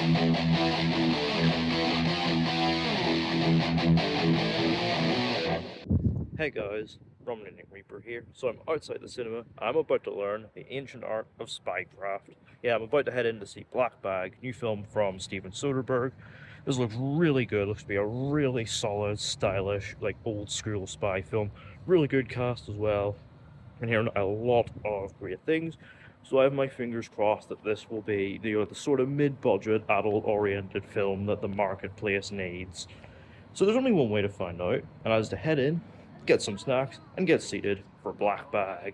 Hey guys, Roman Reaper here. So I'm outside the cinema. I'm about to learn the ancient art of spycraft. Yeah, I'm about to head in to see Black Bag, new film from Steven Soderbergh. This looks really good. Looks to be a really solid, stylish, like old school spy film. Really good cast as well. And hearing a lot of great things. So I have my fingers crossed that this will be the sort of mid-budget, adult-oriented film that the marketplace needs. So there's only one way to find out, and that is to head in, get some snacks, and get seated for Black Bag.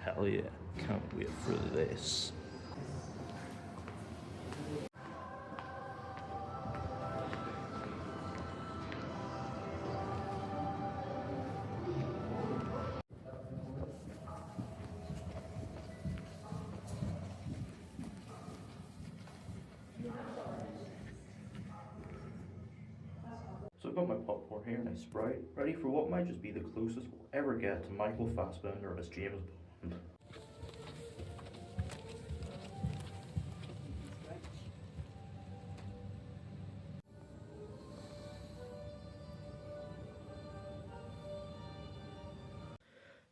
Hell yeah, can't wait for this. So I've got my popcorn here and a Sprite, ready for what might just be the closest we'll ever get to Michael Fassbender as James Bond.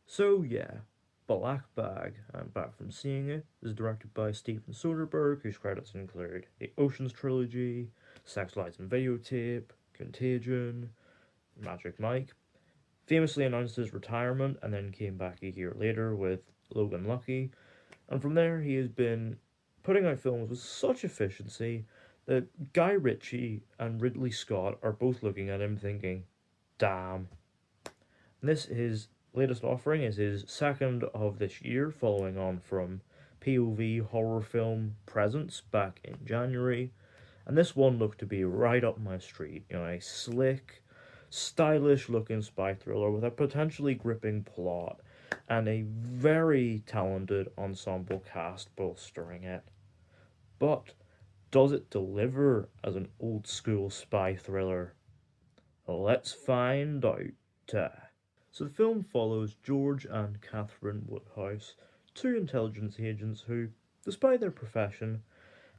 So yeah, Black Bag, I'm back from seeing it, is directed by Steven Soderbergh, whose credits include the Ocean's Trilogy, Sex, Lies and Videotape, Contagion, Magic Mike. Famously announced his retirement and then came back a year later with Logan Lucky, and from there he has been putting out films with such efficiency that Guy Ritchie and Ridley Scott are both looking at him thinking, damn. And this his latest offering is his second of this year, following on from POV horror film Presence back in January, and this one looked to be right up my street. A slick, stylish looking spy thriller with a potentially gripping plot and a very talented ensemble cast bolstering it. But does it deliver as an old school spy thriller? Let's find out. So the film follows George and Catherine Woodhouse, two intelligence agents who, despite their profession,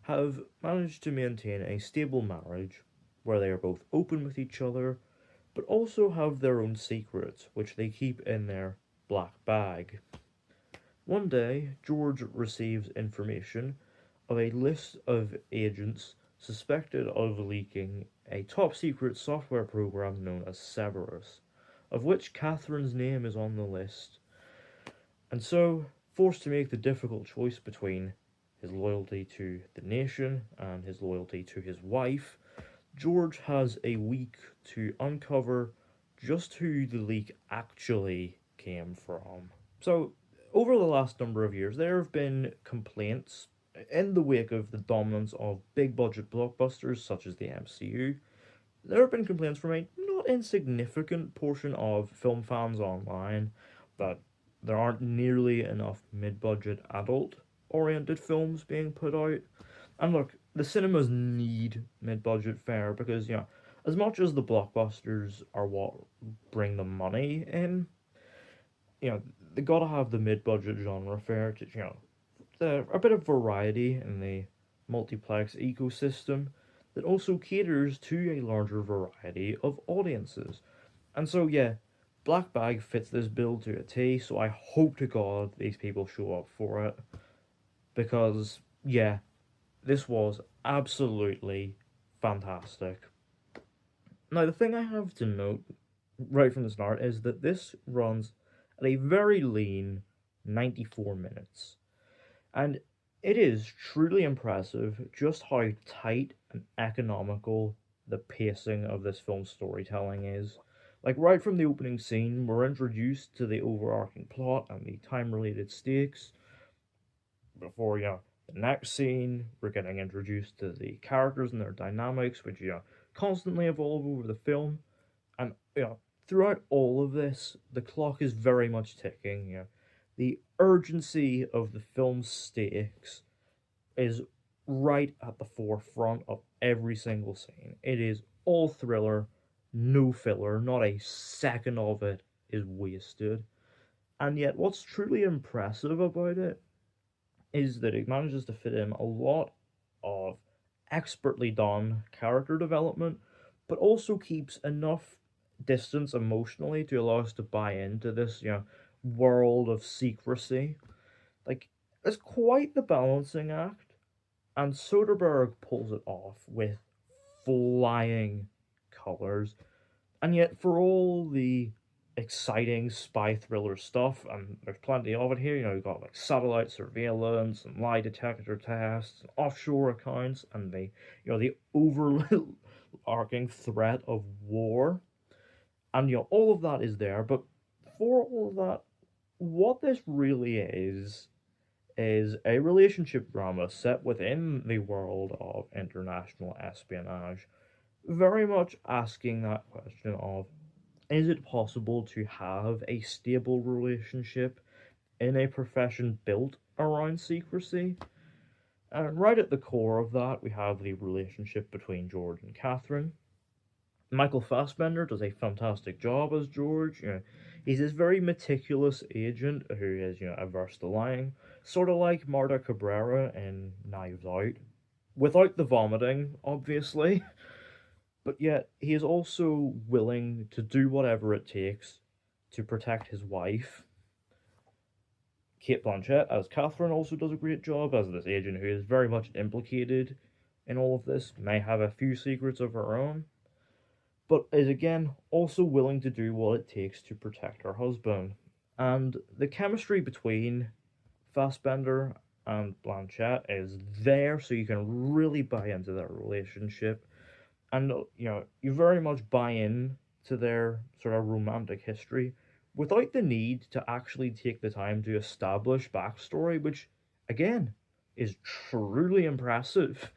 have managed to maintain a stable marriage where they are both open with each other, but also have their own secrets, which they keep in their black bag. One day, George receives information of a list of agents suspected of leaking a top-secret software program known as Cerberus, of which Catherine's name is on the list. And so, forced to make the difficult choice between his loyalty to the nation and his loyalty to his wife, George has a week to uncover just who the leak actually came from. So, over the last number of years, there have been complaints in the wake of the dominance of big budget blockbusters such as the MCU. There have been complaints from a not insignificant portion of film fans online that there aren't nearly enough mid-budget adult-oriented films being put out. And look, the cinemas need mid-budget fare because, as much as the blockbusters are what bring the money in, they gotta have the mid-budget genre fare to, a bit of variety in the multiplex ecosystem that also caters to a larger variety of audiences. And so, yeah, Black Bag fits this bill to a T, so I hope to God these people show up for it. Because, yeah, this was absolutely fantastic. Now, the thing I have to note right from the start is that this runs at a very lean 94 minutes. And it is truly impressive just how tight and economical the pacing of this film's storytelling is. Like, right from the opening scene, we're introduced to the overarching plot and the time-related stakes. Before, the next scene, we're getting introduced to the characters and their dynamics, which, constantly evolve over the film. And, throughout all of this, the clock is very much ticking. The urgency of the film's stakes is right at the forefront of every single scene. It is all thriller, no filler, not a second of it is wasted. And yet, what's truly impressive about it is that it manages to fit in a lot of expertly done character development, but also keeps enough distance emotionally to allow us to buy into this, world of secrecy. Like, it's quite the balancing act, and Soderbergh pulls it off with flying colors. And yet, for all the exciting spy thriller stuff, and there's plenty of it here, you've got like satellite surveillance and lie detector tests, and offshore accounts, and the overarching threat of war. And, all of that is there, but for all of that, what this really is a relationship drama set within the world of international espionage, very much asking that question of, is it possible to have a stable relationship in a profession built around secrecy? And right at the core of that, we have the relationship between George and Catherine. Michael Fassbender does a fantastic job as George. He's this very meticulous agent who is, averse to lying, sort of like Marta Cabrera in Knives Out, without the vomiting, obviously. But yet, he is also willing to do whatever it takes to protect his wife. Cate Blanchett, as Catherine, also does a great job as this agent who is very much implicated in all of this, may have a few secrets of her own, but is again also willing to do what it takes to protect her husband. And the chemistry between Fassbender and Blanchett is there, so you can really buy into their relationship. And, you very much buy in to their sort of romantic history without the need to actually take the time to establish backstory, which, again, is truly impressive.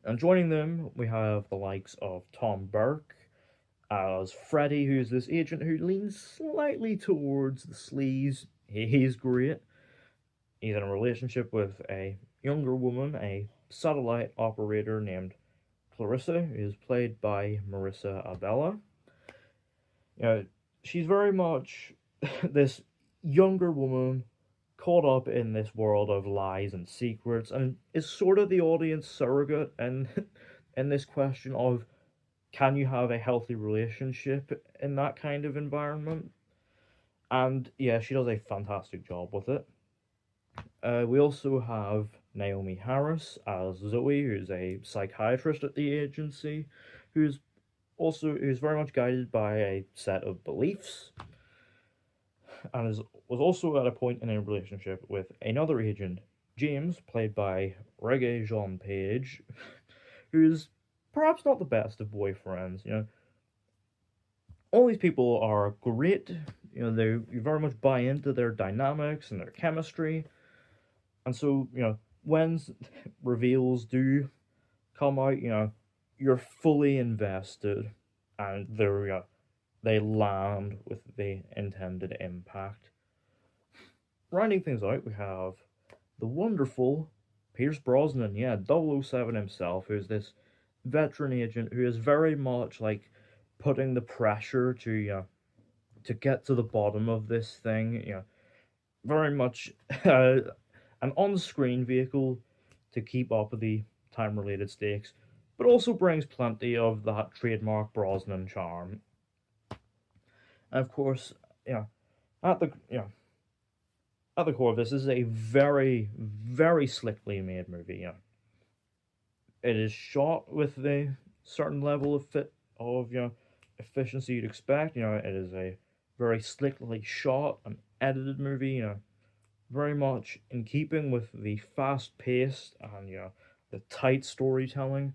And joining them, we have the likes of Tom Burke as Freddy, who's this agent who leans slightly towards the sleaze. He's great. He's in a relationship with a younger woman, a satellite operator named Clarissa, who is played by Marissa Abella. She's very much this younger woman caught up in this world of lies and secrets, and is sort of the audience surrogate and in this question of, can you have a healthy relationship in that kind of environment? And yeah, she does a fantastic job with it. We also have Naomi Harris as Zoe, who's a psychiatrist at the agency, who's very much guided by a set of beliefs, and was also at a point in a relationship with another agent, James, played by Reggae Jean Page, who's perhaps not the best of boyfriends. All these people are great. You very much buy into their dynamics and their chemistry, and so when reveals do come out, you're fully invested, and they land with the intended impact. Rounding things out, we have the wonderful Pierce Brosnan, 007 himself, who's this veteran agent who is very much like putting the pressure to get to the bottom of this thing. Very much an on-screen vehicle to keep up with the time-related stakes, but also brings plenty of that trademark Brosnan charm. And of course, at the at the core of this is a very, very slickly made movie. It is shot with the certain level of efficiency you'd expect. It is a very slickly shot and edited movie. Very much in keeping with the fast-paced and the tight storytelling.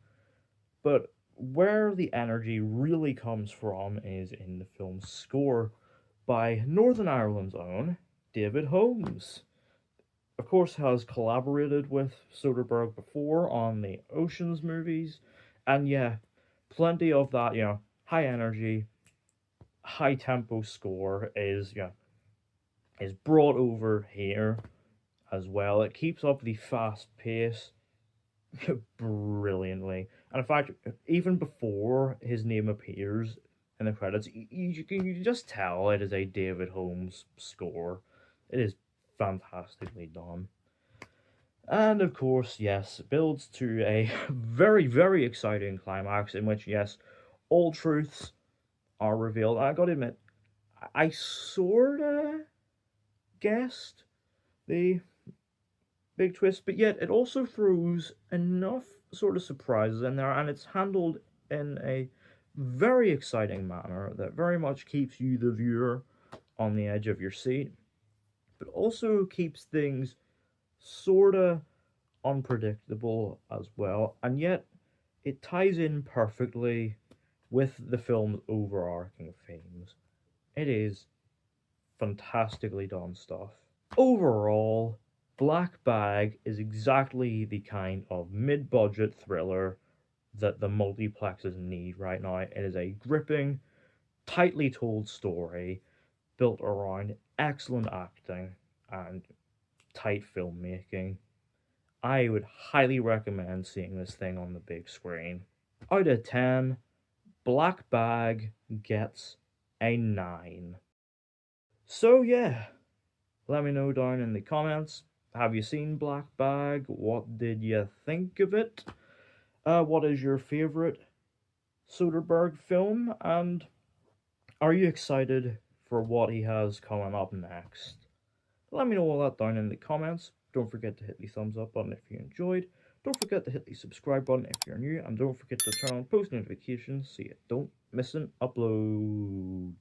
But where the energy really comes from is in the film's score by Northern Ireland's own David Holmes. Of course, has collaborated with Soderbergh before on the Ocean's movies, and plenty of that, high energy, high tempo score is brought over here as well. It keeps up the fast pace brilliantly. And in fact, even before his name appears in the credits, you can just tell it is a David Holmes score. It is fantastically done. And of course, yes, it builds to a very, very exciting climax in which, yes, all truths are revealed. I gotta admit, I sorta guessed the big twist, but yet it also throws enough sort of surprises in there, and it's handled in a very exciting manner that very much keeps you, the viewer, on the edge of your seat, but also keeps things sorta unpredictable as well, and yet it ties in perfectly with the film's overarching themes. It is fantastically done stuff. Overall, Black Bag is exactly the kind of mid budget thriller that the multiplexes need right now. It is a gripping, tightly told story built around excellent acting and tight filmmaking. I would highly recommend seeing this thing on the big screen. Out of 10, Black Bag gets a 9. So, yeah, let me know down in the comments. Have you seen Black Bag? What did you think of it? What is your favorite Soderbergh film? And are you excited for what he has coming up next? Let me know all that down in the comments. Don't forget to hit the thumbs up button if you enjoyed. Don't forget to hit the subscribe button if you're new. And don't forget to turn on post notifications so you don't miss an upload.